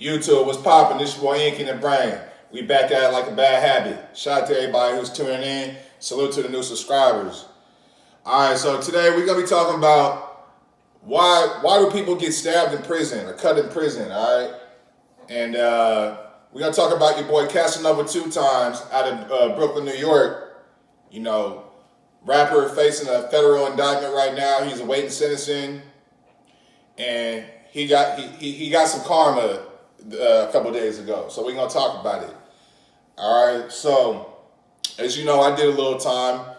YouTube, what's poppin'? This your boy Ink in the Brain. We back at it like a bad habit. Shout out to everybody who's tuning in. Salute to the new subscribers. Alright, so today we're gonna be talking about why do people get stabbed in prison or cut in prison, alright? And we're gonna talk about your boy Casanova 2 times out of Brooklyn, New York. You know, rapper facing a federal indictment right now. He's awaiting sentencing. And he got some karma a couple days ago, so we're gonna talk about it. All right. So, as you know, I did a little time.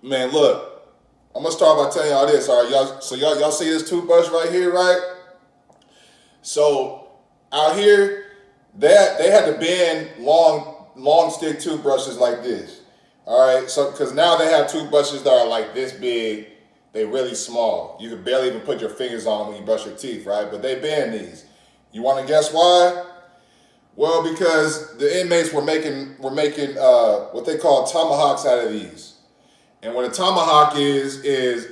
Man, look, I'm gonna start by telling y'all this. All right, y'all. So y'all see this toothbrush right here, right? So out here, they had to ban long stick toothbrushes like this. All right. So because now they have toothbrushes that are like this big. They really small. You can barely even put your fingers on them when you brush your teeth, right? But they banned these. You want to guess why? Well, because the inmates were making what they call tomahawks out of these. And what a tomahawk is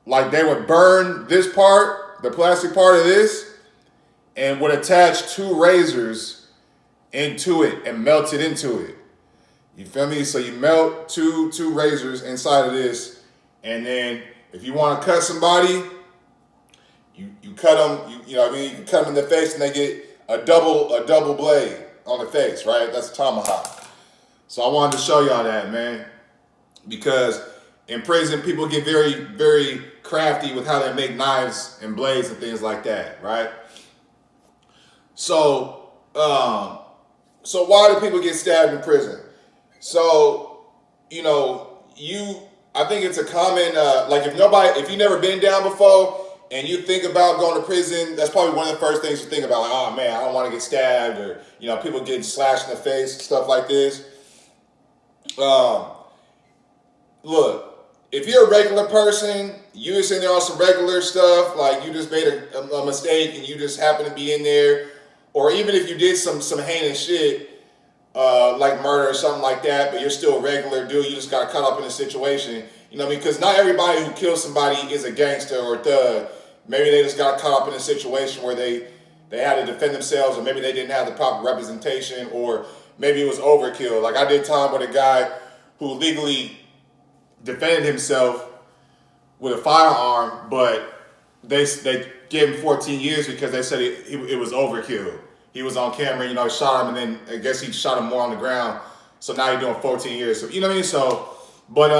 like they would burn this part, the plastic part of this, and would attach 2 razors into it and melt it into it. You feel me? So you melt two razors inside of this. And then if you want to cut somebody, you cut them, you know what I mean? You can cut them in the face and they get a double blade on the face, right? That's a tomahawk. So I wanted to show y'all that, man. Because in prison, people get very, very crafty with how they make knives and blades and things like that, right? So, so why do people get stabbed in prison? So, you know, I think it's a common, like if you've never been down before and you think about going to prison, that's probably one of the first things you think about, like, oh man, I don't want to get stabbed, or, you know, people getting slashed in the face, stuff like this. Look, if you're a regular person, you just in there on some regular stuff, like you just made a mistake and you just happen to be in there, or even if you did some heinous shit, like murder or something like that, but you're still a regular dude, you just got caught up in a situation, you know what I mean? Because not everybody who kills somebody is a gangster or a thug. Maybe they just got caught up in a situation where they had to defend themselves, or maybe they didn't have the proper representation, or maybe it was overkill. Like I did time with a guy who legally defended himself with a firearm, but they gave him 14 years because they said it was overkill. He was on camera, you know, shot him, and then I guess he shot him more on the ground. So now you're doing 14 years. So, you know what I mean? So, but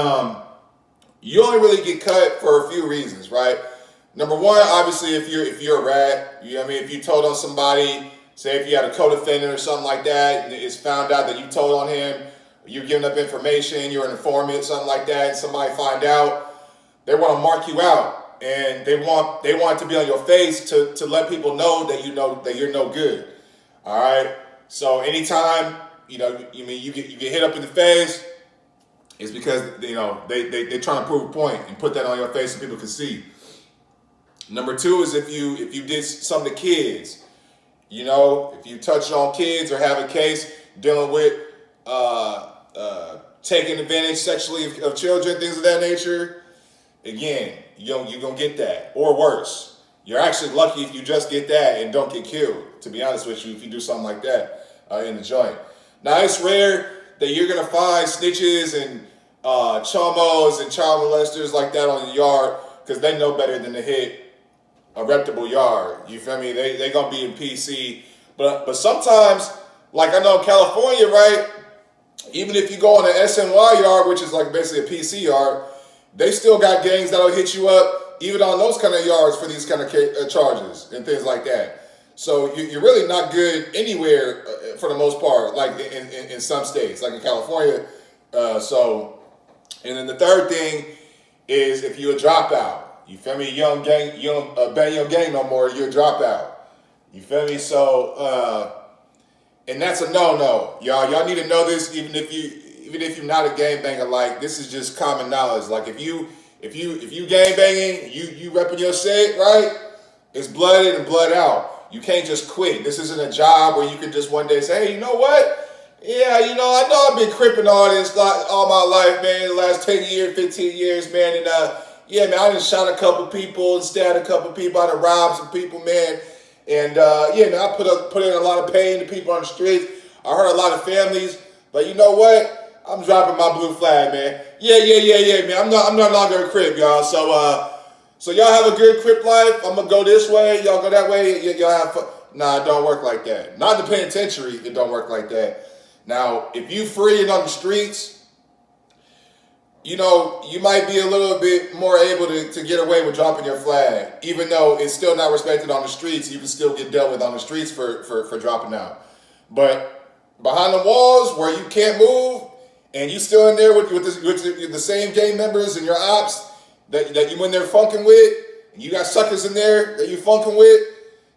you only really get cut for a few reasons, right? Number one, obviously, if you're a rat, you know what I mean? If you told on somebody, say if you had a co-defendant or something like that, and it's found out that you told on him, you're giving up information, you're an informant, something like that, and somebody find out, they want to mark you out, and they want it to be on your face to let people know that you're no good. All right. So anytime you get hit up in the face, it's because they trying to prove a point and put that on your face so people can see. Number two is if you did something to kids, you know, if you touch on kids or have a case dealing with taking advantage sexually of children, things of that nature. Again, you're gonna get that, or worse. You're actually lucky if you just get that and don't get killed, to be honest with you, if you do something like that in the joint. Now, it's rare that you're going to find snitches and chomos and child molesters like that on the yard, because they know better than to hit a reputable yard. You feel me? They going to be in PC. But sometimes, like I know in California, right, even if you go on an SNY yard, which is like basically a PC yard, they still got gangs that'll hit you up even on those kind of yards for these kind of charges and things like that. So you're really not good anywhere for the most part, like in some states, like in California. And then the third thing is if you're a dropout. You feel me? You don't bang your gang no more, you're a dropout. You feel me? So, and that's a no-no. Y'all need to know this, even if you're not a gangbanger. Like, this is just common knowledge. Like, if you gangbanging, you repping your shit, right? It's blood in and blood out. You can't just quit. This isn't a job where you can just one day say, hey, you know what? Yeah, you know, I know I've been cripping all my life, man, the last 10 years, 15 years, man, and yeah, man, I just shot a couple people and stabbed a couple people, I done robbed some people, man. And yeah, man, I put in a lot of pain to people on the streets. I hurt a lot of families, but you know what? I'm dropping my blue flag, man. Yeah, man. I'm no longer a Crip, y'all. So y'all have a good Crip life. I'm gonna go this way. Y'all go that way. Y'all have fun. Nah, it don't work like that. Not in the penitentiary. It don't work like that. Now, if you free and on the streets, you know, you might be a little bit more able to get away with dropping your flag. Even though it's still not respected on the streets, you can still get dealt with on the streets for dropping out. But behind the walls where you can't move and you still in there with the same gang members and your ops that you in there funking with, and you got suckers in there that you funking with,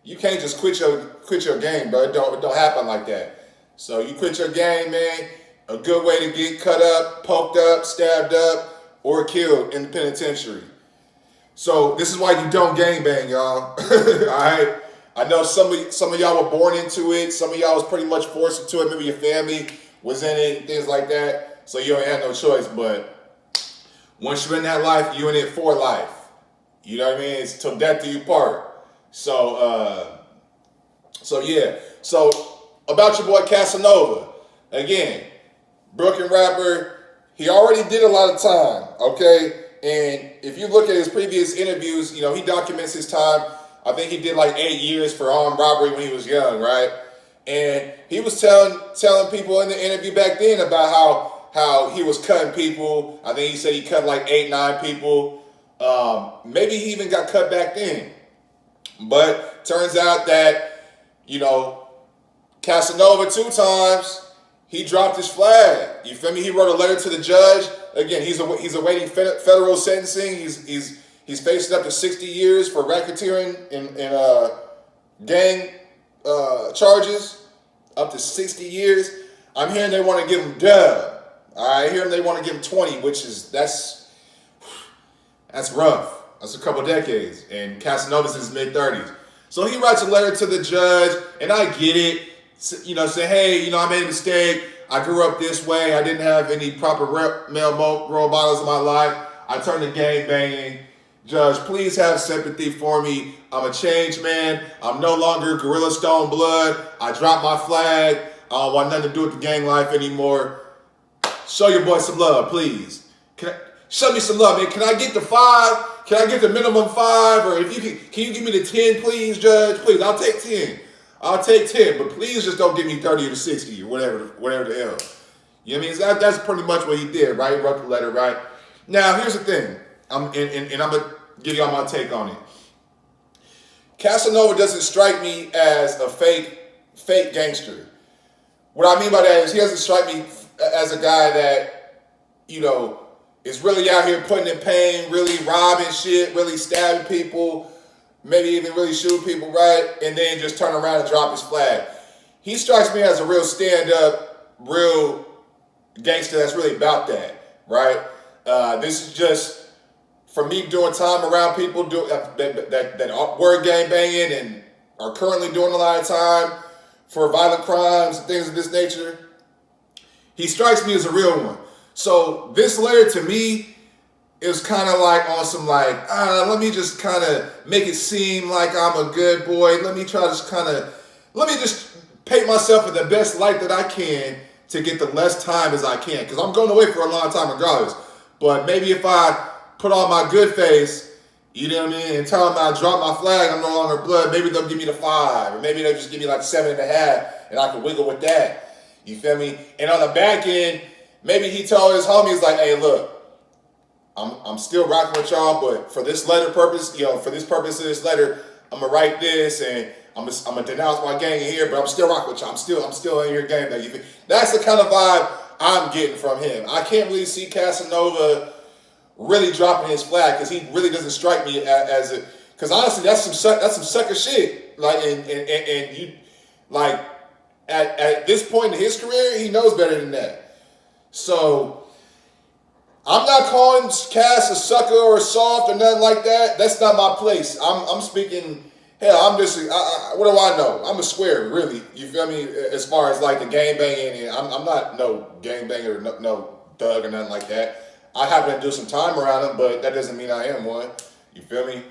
you can't just quit your game, bro. It don't happen like that. So you quit your game, man. A good way to get cut up, poked up, stabbed up, or killed in the penitentiary. So this is why you don't gangbang, y'all. All right. I know some of y'all were born into it. Some of y'all was pretty much forced into it. Maybe your family was in it and things like that. So you don't have no choice. But once you're in that life, you're in it for life. You know what I mean? It's till death do you part. So yeah. So about your boy Casanova. Again, Brooklyn rapper, he already did a lot of time, okay? And if you look at his previous interviews, you know, he documents his time. I think he did like 8 years for armed robbery when he was young, right? And he was telling people in the interview back then about how he was cutting people. I think he said he cut like 8, 9 people. Maybe he even got cut back then. But turns out that, you know, Casanova 2 times, he dropped his flag. You feel me? He wrote a letter to the judge. Again, he's awaiting federal sentencing. He's facing up to 60 years for racketeering and gang charges. Up to 60 years. I'm hearing they want to give him dub. I hear they want to give him 20, which is that's rough. That's a couple decades, and Casanova's in his mid-30s. So he writes a letter to the judge, and I get it. You know, say, hey, you know, I made a mistake. I grew up this way. I didn't have any proper male role models in my life. I turned to gang banging. Judge, please have sympathy for me. I'm a changed man. I'm no longer Gorilla Stone Blood. I dropped my flag. I don't want nothing to do with the gang life anymore. Show your boy some love, please. Show me some love, man. Can I get the 5? Can I get the minimum 5? Or if you can you give me the 10, please, Judge? Please, I'll take 10. I'll take 10, but please just don't give me 30 or 60 or whatever the hell. You know what I mean? That's pretty much what he did, right? He wrote the letter, right? Now, here's the thing. I'm going to give y'all my take on it. Casanova doesn't strike me as a fake gangster. What I mean by that is he doesn't strike me as a guy that, you know, is really out here putting in pain, really robbing shit, really stabbing people, maybe even really shoot people, right? And then just turn around and drop his flag. He strikes me as a real stand-up, real gangster that's really about that, right? This is just, for me, doing time around people that were gang banging and are currently doing a lot of time for violent crimes and things of this nature. He strikes me as a real one. So this letter to me is kind of like on some like, let me just kind of make it seem like I'm a good boy. Let me just paint myself in the best light that I can to get the less time as I can. Because I'm going away for a long time regardless. But maybe if I put on my good face, you know what I mean, and tell them I dropped my flag, I'm no longer blood, maybe they'll give me the 5. Or maybe they'll just give me like 7.5 and I can wiggle with that. You feel me? And on the back end, maybe he told his homies like, hey, look, I'm still rocking with y'all, but for this letter purpose, you know, for this purpose of this letter, I'm gonna write this and I'm gonna denounce my gang in here, but I'm still rocking with y'all. I'm still in your gang. That's the kind of vibe I'm getting from him. I can't really see Casanova really dropping his flag because he really doesn't strike me as a. Because honestly, that's some sucker shit. Like and you like at this point in his career, he knows better than that. So I'm not calling Cass a sucker or soft or nothing like that. That's not my place. I'm speaking. Hell, I'm just. What do I know? I'm a square, really. You feel me? As far as like the gang banging, and I'm not no gang banger, no thug or nothing like that. I happen to do some time around him, but that doesn't mean I am one. You feel me?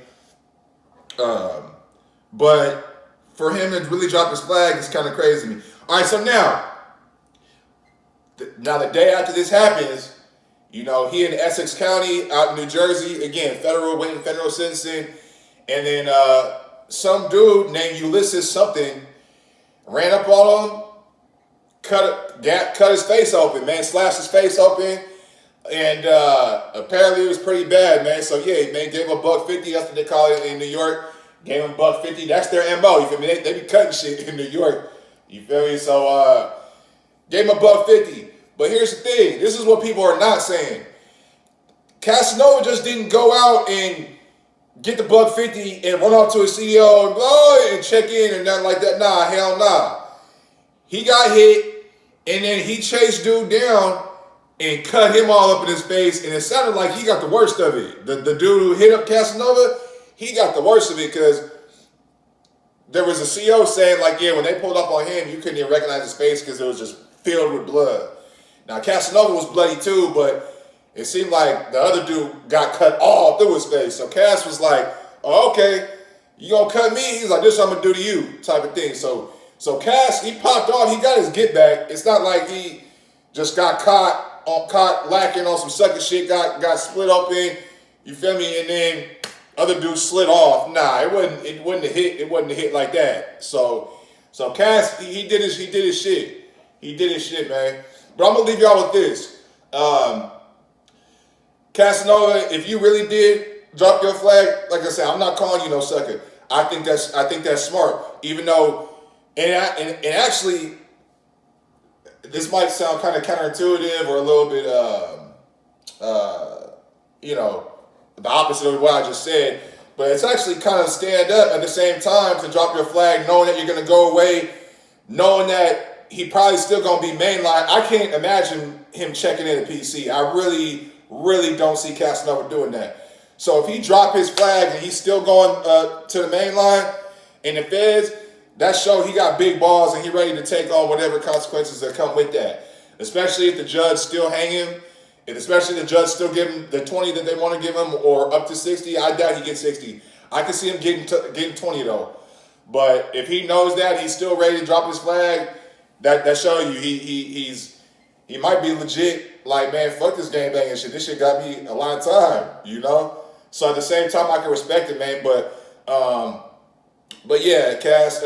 But for him to really drop his flag is kind of crazy to me. All right, so now the day after this happens, you know, he in Essex County out in New Jersey, again, waiting federal sentencing. And then some dude named Ulysses something ran up on him, cut his face open, man, slashed his face open. And apparently it was pretty bad, man. So yeah, man, gave him $150. That's what they call it in New York. Gave him $150. That's their MO. You feel me? They be cutting shit in New York. You feel me? So gave him $150. But here's the thing. This is what people are not saying. Casanova just didn't go out and get the $150 and run off to his CEO and blow and check in and nothing like that. Nah, hell nah. He got hit and then he chased dude down and cut him all up in his face, and it sounded like he got the worst of it. The dude who hit up Casanova, he got the worst of it because there was a CEO saying, like, yeah, when they pulled up on him, you couldn't even recognize his face because it was just filled with blood. Now, Casanova was bloody too, but it seemed like the other dude got cut all through his face. So Cass was like, oh, okay, you gonna cut me? He's like, this is what I'm gonna do to you, type of thing. So Cass, he popped off, he got his get back. It's not like he just got caught lacking on some sucker shit, got split open, you feel me, and then other dudes slid off. Nah, it wasn't a hit like that. So Cass, he did his shit. He did his shit, man. But I'm gonna leave y'all with this. Casanova, if you really did drop your flag, like I said, I'm not calling you no sucker. I think that's smart. Even though, and actually, this might sound kind of counterintuitive or a little bit, you know, the opposite of what I just said. But it's actually kind of stand up at the same time to drop your flag, knowing that you're going to go away, knowing that he probably still going to be mainline. I can't imagine him checking in at PC. I really, really don't see Casanova doing that. So if he drop his flag and he's still going to the main line in the feds, that show he got big balls and he ready to take on whatever consequences that come with that. Especially if the judge still hang him, and especially if the judge still give him the 20 that they want to give him, or up to 60. I doubt he gets 60. I can see him getting 20 though. But if he knows that he's still ready to drop his flag, that show you he might be legit. Like, man, fuck this gang banging shit. This shit got me a lot of time, you know. So at the same time, I can respect it, man. But yeah, Cass,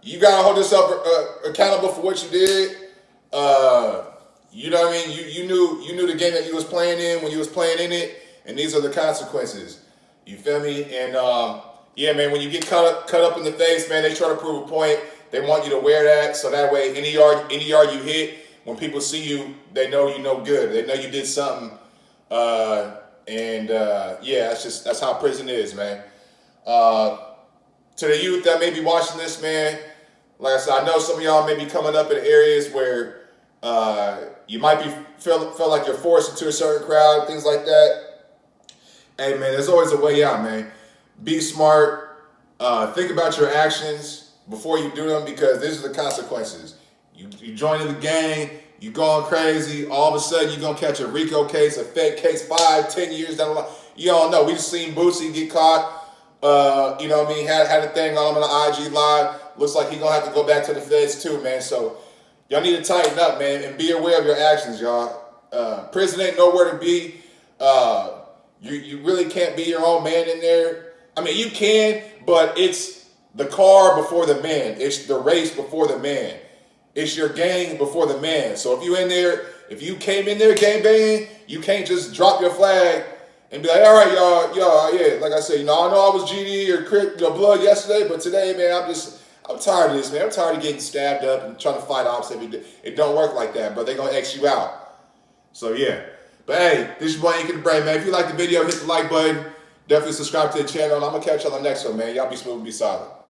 you gotta hold yourself accountable for what you did. You know what I mean? You knew the game that you was playing in when you was playing in it, and these are the consequences. You feel me? And yeah, man, when you get cut up in the face, man, they try to prove a point. They want you to wear that, so that way any yard you hit, when people see you, they know you no good. They know you did something. Yeah, that's how prison is, man. To the youth that may be watching this, man, like I said, I know some of y'all may be coming up in areas where you might be feel like you're forced into a certain crowd, things like that. Hey, man, there's always a way out, man. Be smart. Think about your actions before you do them, because these are the consequences. You joining the gang, you going crazy, all of a sudden you're going to catch a RICO case, a fake case 5-10 years down the line. You don't know. We just seen Boosie get caught. You know what I mean? Had a thing on him on the IG live. Looks like he gonna have to go back to the feds too, man. So y'all need to tighten up, man, and be aware of your actions, y'all. Prison ain't nowhere to be. You really can't be your own man in there. I mean, you can, but it's the car before the man. It's the race before the man. It's your gang before the man. So if you came in there gang banging, you can't just drop your flag and be like, all right, y'all, yeah, like I said, you know, I know I was GD or Crip, blood yesterday, but today, man, I'm tired of this, man. I'm tired of getting stabbed up and trying to fight ops every day. It don't work like that, but they're going to X you out. So, yeah. But, hey, this is your boy, Ink in the Brain, man. If you like the video, hit the like button. Definitely subscribe to the channel, and I'm going to catch you on the next one, man. Y'all be smooth and be solid.